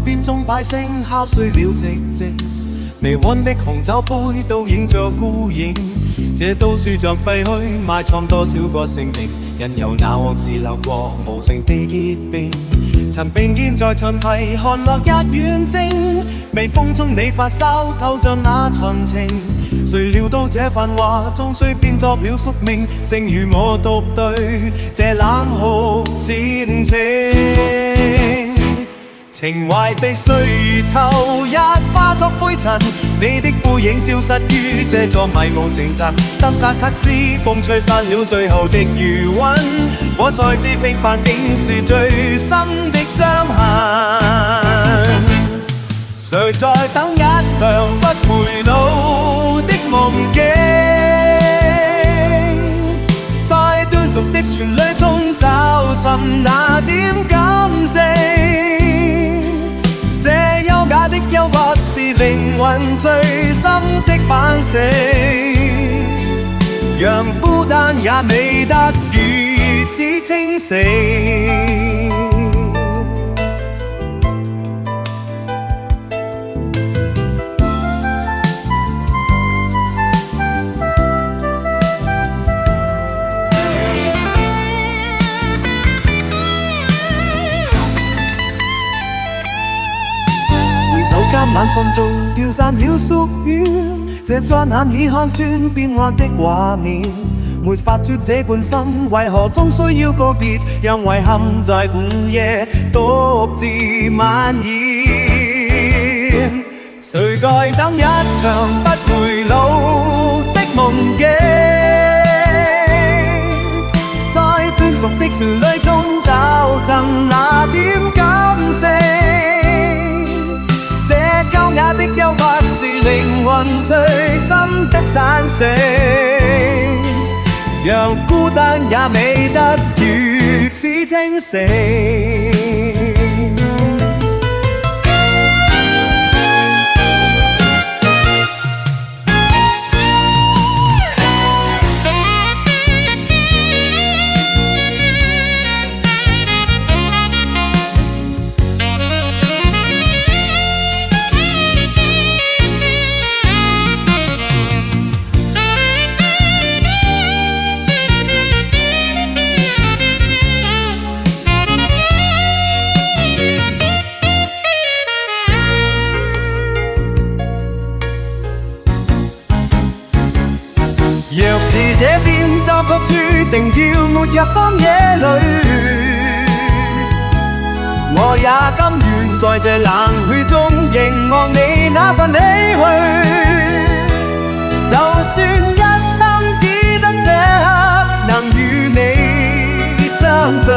邊鐘擺聲敲碎了寂靜，微溫的紅酒杯倒映着孤影，這都算像廢墟埋藏多少個性命，因有那往事流過無情地結冰。曾並肩在長堤看落日遠征，微風中你發梢透着那陳情，誰料到這番話終須變作了宿命，剩餘我獨對這冷酷前程。情懷被歲月投入化作灰塵，你的背影消失於這座迷霧城鎮。當薩克斯風吹散了最後的餘溫，我才知平凡竟是最深的傷痕。誰在等一場不回腦的夢境，在斷續的旋律中找尋那點感性，這優雅的憂鬱是靈魂最深的反省，讓孤單也美得如此清醒。手間晚風中飄散了宿怨，這雙眼已看穿變幻的畫面，沒法脫這半生，為何終需要告別？讓遺憾在午夜獨自蔓延。誰該等一場不回腦的夢境，在斷續的旋律中找尋那點感性，優雅的憂鬱是靈魂最深的讚成，讓孤單也美得如此清醒。若是這邊就確注定要沒入荒野裏，我也甘願在這冷血中凝望你那份唏噓。就算一生只得這刻能與你相對。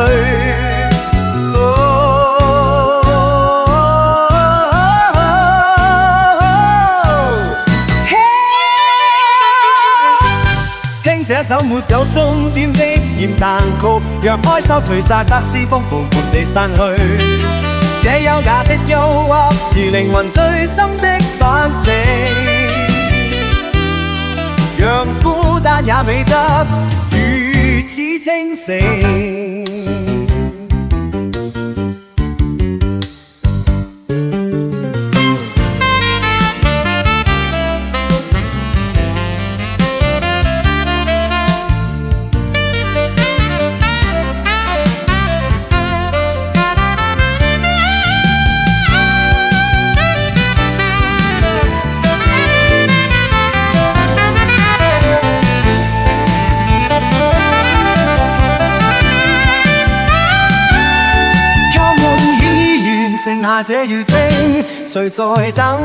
這首沒有終點的甜彈曲，讓哀愁隨薩克斯風蓬勃地散去。這優雅的憂鬱是靈魂最深的反省，讓孤單也美得如此清醒。剩下這餘燼，誰在等？